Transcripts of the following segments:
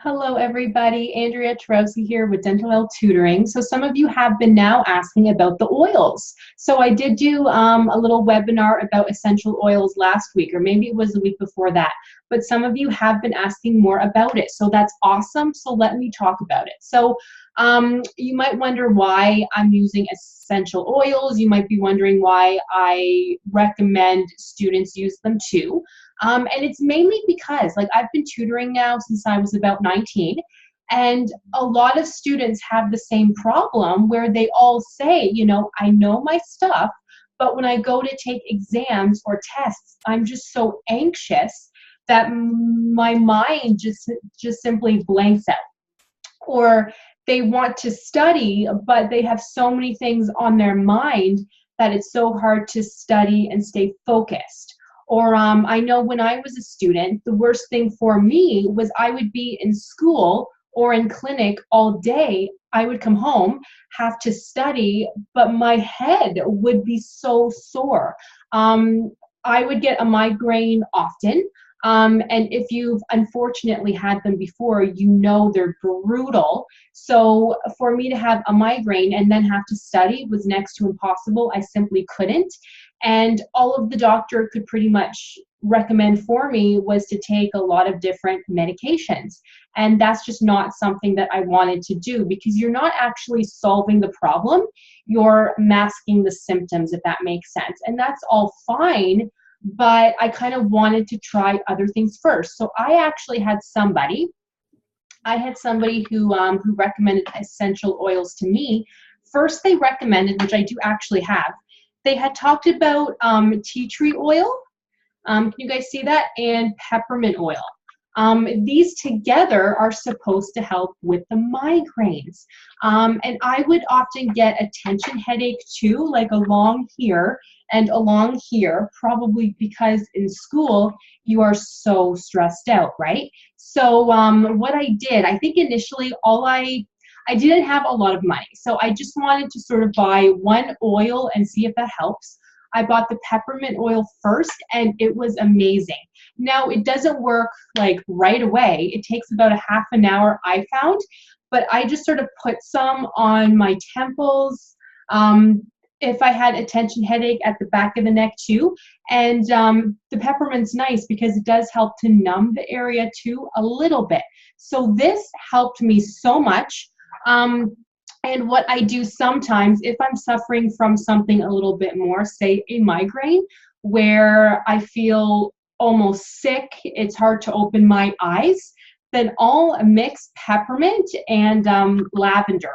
Hello, everybody. Andrea Twarowski here with Dentalelle Tutoring. So some of you have been now asking about the oils. So I did do a little webinar about essential oils last week, or maybe it was the week before that. But some of you have been asking more about it. So that's awesome. So let me talk about it. So you might wonder why I'm using essential oils. You might be wondering why I recommend students use them too. And it's mainly because, like, I've been tutoring now since I was about 19, and a lot of students have the same problem where they all say, you know, I know my stuff, but when I go to take exams or tests, I'm just so anxious that my mind just simply blanks out. Or they want to study, but they have so many things on their mind that it's so hard to study and stay focused. Or I know when I was a student, the worst thing for me was I would be in school or in clinic all day. I would come home, have to study, but my head would be so sore. I would get a migraine often. And if you've unfortunately had them before, you know they're brutal. So for me to have a migraine and then have to study was next to impossible. I simply couldn't. And all of the doctor could pretty much recommend for me was to take a lot of different medications. And that's just not something that I wanted to do, because you're not actually solving the problem. You're masking the symptoms, if that makes sense. And that's all fine, but I kind of wanted to try other things first. So I actually had somebody who recommended essential oils to me. First, they recommended, which I do actually have, they had talked about tea tree oil. Can you guys see that? And peppermint oil. These together are supposed to help with the migraines. And I would often get a tension headache too, like along here and along here, probably because in school you are so stressed out, right? So what I did, I think initially I didn't have a lot of money, so I just wanted to sort of buy one oil and see if that helps. I bought the peppermint oil first, and it was amazing. Now, it doesn't work like right away. It takes about a half an hour, I found, but I just sort of put some on my temples. If I had a tension headache at the back of the neck too. And the peppermint's nice because it does help to numb the area too a little bit. So this helped me so much. And what I do sometimes, if I'm suffering from something a little bit more, say a migraine, where I feel almost sick, it's hard to open my eyes, then I'll mix peppermint and lavender,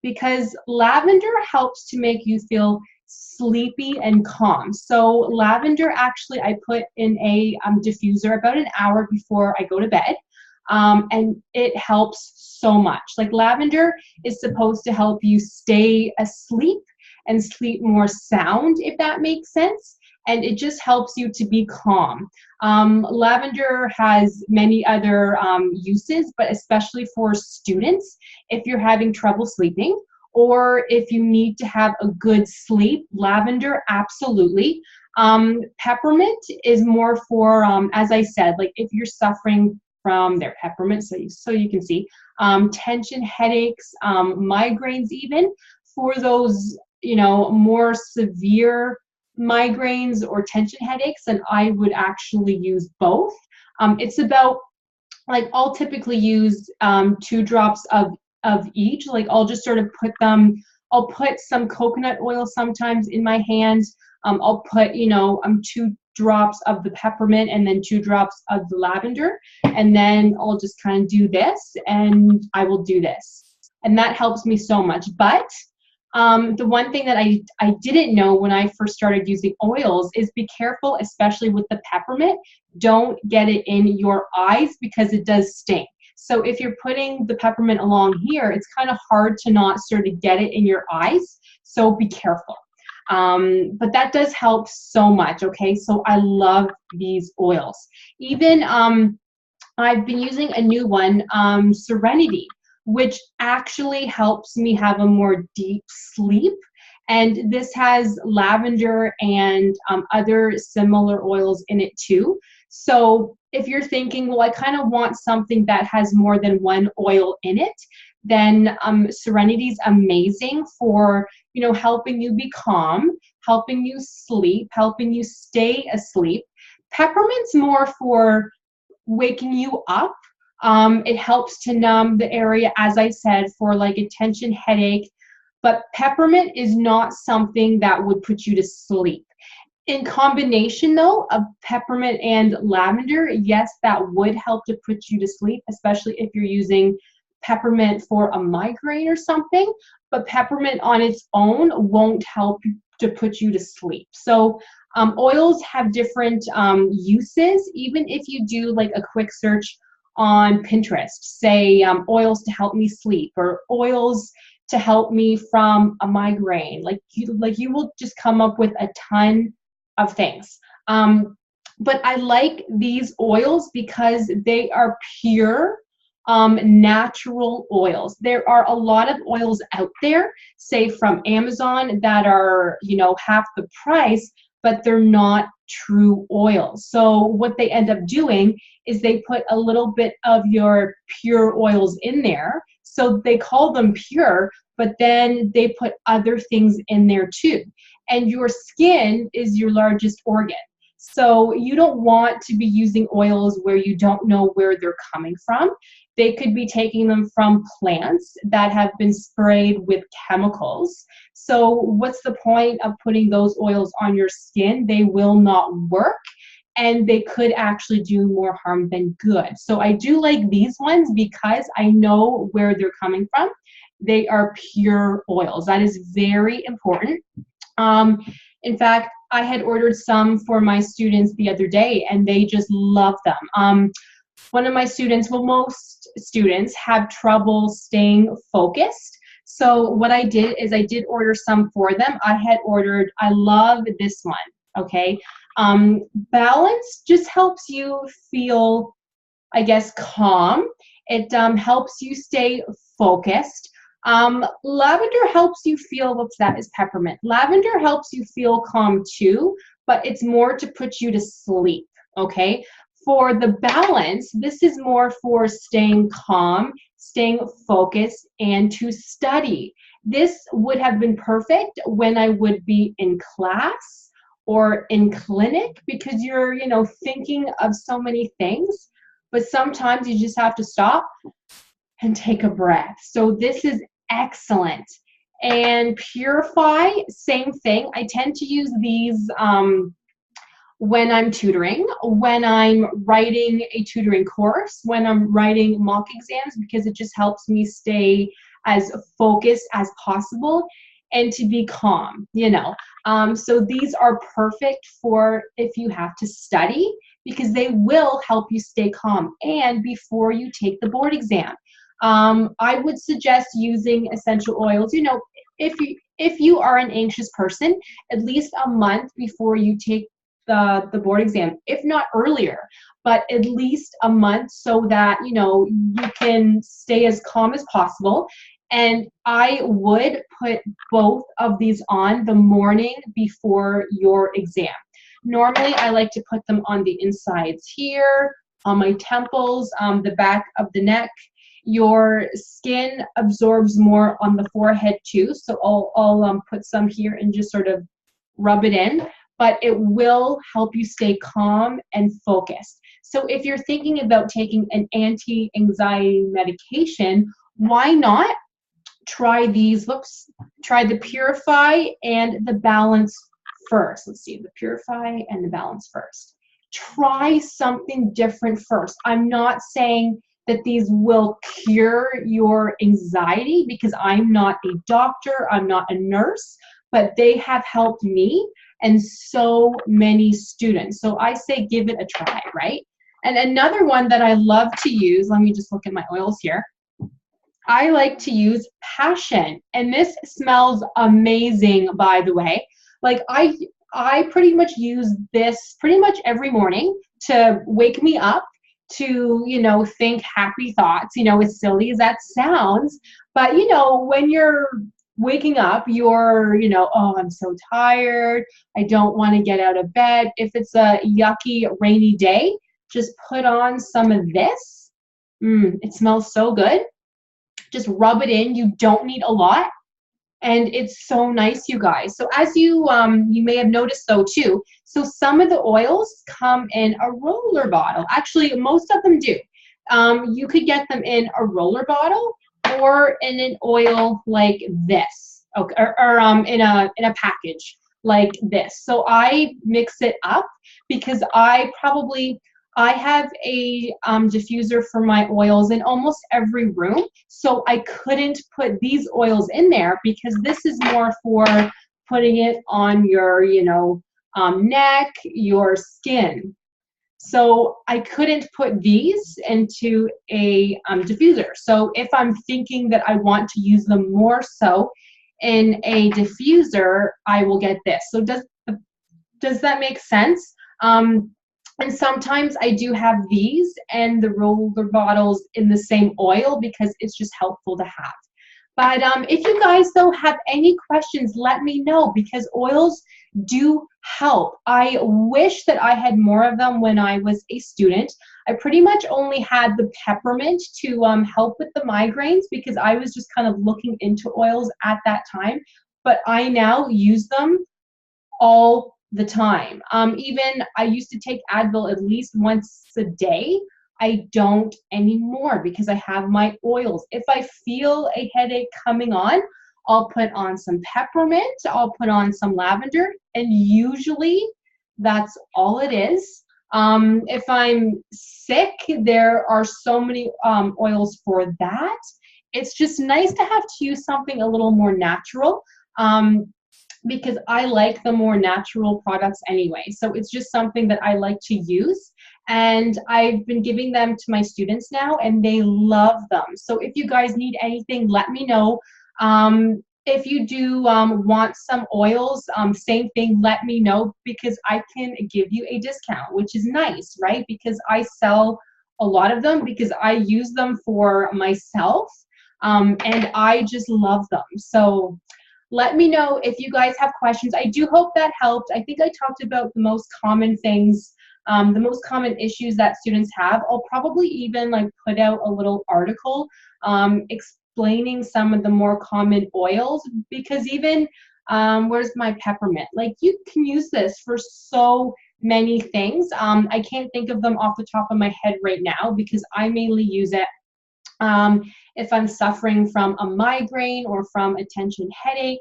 because lavender helps to make you feel sleepy and calm. So lavender, actually, I put in a diffuser about an hour before I go to bed. And it helps so much. Like, lavender is supposed to help you stay asleep and sleep more sound, if that makes sense. And it just helps you to be calm. Lavender has many other uses, but especially for students, if you're having trouble sleeping, or if you need to have a good sleep, lavender, absolutely. Peppermint is more for, as I said, like if you're suffering from their peppermint, so you can see tension headaches, migraines, even for those, you know, more severe migraines or tension headaches, and I would actually use both. It's about, like, I'll typically use 2 drops of each. Like, I'll just sort of put them, I'll put some coconut oil sometimes in my hands. I'll put, you know, 2 drops of the peppermint and then 2 drops of the lavender, and then I'll just kind of do this, and I will do this, and that helps me so much. But the one thing that I didn't know when I first started using oils is be careful, especially with the peppermint. Don't get it in your eyes because it does sting. So if you're putting the peppermint along here, it's kind of hard to not sort of get it in your eyes. So be careful. But that does help so much, okay? So I love these oils. Even I've been using a new one, Serenity, which actually helps me have a more deep sleep. And this has lavender and other similar oils in it too. So if you're thinking, well, I kind of want something that has more than one oil in it, then Serenity is amazing for, you know, helping you be calm, helping you sleep, helping you stay asleep. Peppermint's more for waking you up. It helps to numb the area, as I said, for like a tension headache. But peppermint is not something that would put you to sleep. In combination, though, of peppermint and lavender, yes, that would help to put you to sleep, especially if you're using peppermint for a migraine or something. But peppermint on its own won't help to put you to sleep. So oils have different uses. Even if you do like a quick search on Pinterest, say oils to help me sleep or oils to help me from a migraine, like you will just come up with a ton of things. But I like these oils because they are pure, natural oils. There are a lot of oils out there, say from Amazon, that are, you know, half the price, but they're not true oils. So what they end up doing is they put a little bit of your pure oils in there. So they call them pure, but then they put other things in there too. And your skin is your largest organ. So you don't want to be using oils where you don't know where they're coming from. They could be taking them from plants that have been sprayed with chemicals. So what's the point of putting those oils on your skin? They will not work, and they could actually do more harm than good. So I do like these ones because I know where they're coming from. They are pure oils. That is very important. In fact, I had ordered some for my students the other day, and they just love them. One of my students, well, most students have trouble staying focused. So what I did is I did order some for them. I love this one, okay? Balance just helps you feel, I guess, calm. It helps you stay focused. Lavender helps you feel, what's that, is peppermint. Lavender helps you feel calm too, but it's more to put you to sleep, okay? For the balance, this is more for staying calm, staying focused, and to study. This would have been perfect when I would be in class or in clinic because you're, you know, thinking of so many things, but sometimes you just have to stop and take a breath. So this is excellent. And Purify, same thing. I tend to use these when I'm tutoring, when I'm writing a tutoring course, when I'm writing mock exams, because it just helps me stay as focused as possible and to be calm, you know. So these are perfect for if you have to study, because they will help you stay calm and before you take the board exam. I would suggest using essential oils, you know, if you are an anxious person, at least a month before you take the board exam, if not earlier, but at least a month so that, you know, you can stay as calm as possible. And I would put both of these on the morning before your exam. Normally, I like to put them on the insides here, on my temples, the back of the neck. Your skin absorbs more on the forehead too, so I'll put some here and just sort of rub it in, but it will help you stay calm and focused. So if you're thinking about taking an anti-anxiety medication, why not try these? Try the Purify and the Balance first. Let's see, the Purify and the Balance first. Try something different first. I'm not saying that these will cure your anxiety because I'm not a doctor, I'm not a nurse, but they have helped me and so many students. So I say give it a try, right? And another one that I love to use, let me just look at my oils here. I like to use Passion, and this smells amazing, by the way. Like I pretty much use this pretty much every morning to wake me up, to, you know, think happy thoughts, you know, as silly as that sounds. But, you know, when you're waking up, you're, you know, oh, I'm so tired. I don't want to get out of bed. If it's a yucky, rainy day, just put on some of this. It smells so good. Just rub it in. You don't need a lot. And it's so nice, you guys. So as you may have noticed though too, so some of the oils come in a roller bottle. Actually, most of them do. You could get them in a roller bottle or in an oil like this, okay, or in a package like this. So I mix it up because I have a diffuser for my oils in almost every room, so I couldn't put these oils in there because this is more for putting it on your, neck, your skin. So I couldn't put these into a diffuser. So if I'm thinking that I want to use them more so in a diffuser, I will get this. So does that make sense? And sometimes I do have these and the roller bottles in the same oil because it's just helpful to have. But if you guys though have any questions, let me know because oils do help. I wish that I had more of them when I was a student. I pretty much only had the peppermint to help with the migraines because I was just kind of looking into oils at that time. But I now use them all the time. Even I used to take Advil at least once a day. I don't anymore because I have my oils. If I feel a headache coming on, I'll put on some peppermint, I'll put on some lavender, and usually that's all it is. If I'm sick, there are so many oils for that. It's just nice to have to use something a little more natural. Because I like the more natural products anyway. So it's just something that I like to use. And I've been giving them to my students now and they love them. So if you guys need anything, let me know. If you do want some oils, same thing, let me know because I can give you a discount, which is nice, right? Because I sell a lot of them because I use them for myself and I just love them. So let me know if you guys have questions. I do hope that helped. I think I talked about the most common things, the most common issues that students have. I'll probably even like put out a little article explaining some of the more common oils because even, where's my peppermint? Like you can use this for so many things. I can't think of them off the top of my head right now because I mainly use it if I'm suffering from a migraine or from a tension headache.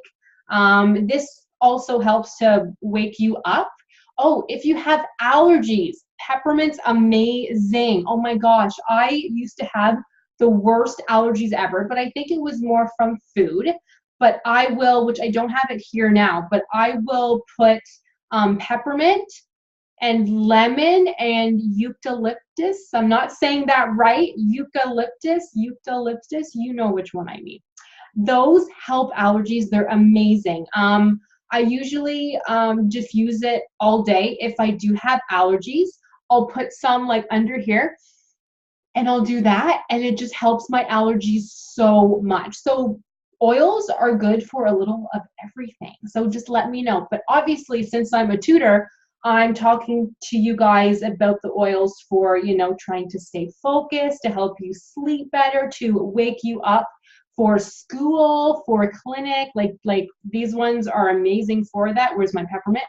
This also helps to wake you up. Oh, if you have allergies, peppermint's amazing. Oh my gosh, I used to have the worst allergies ever, but I think it was more from food. But I will, which I don't have it here now, but I will put peppermint and lemon and eucalyptus. I'm not saying that right. Eucalyptus, you know which one I mean. Those help allergies. They're amazing. I usually diffuse it all day. If I do have allergies, I'll put some like under here and I'll do that and it just helps my allergies so much. So oils are good for a little of everything. So just let me know. But obviously, since I'm a tutor, I'm talking to you guys about the oils for, trying to stay focused, to help you sleep better, to wake you up for school, for clinic. Like these ones are amazing for that. Where's my peppermint?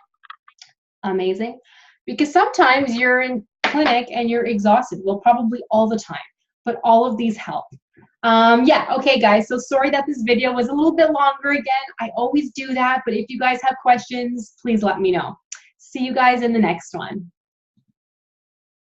Amazing. Because sometimes you're in clinic and you're exhausted. Well, probably all the time, but all of these help. Yeah, okay guys, so sorry that this video was a little bit longer again. I always do that, but if you guys have questions, please let me know. See you guys in the next one.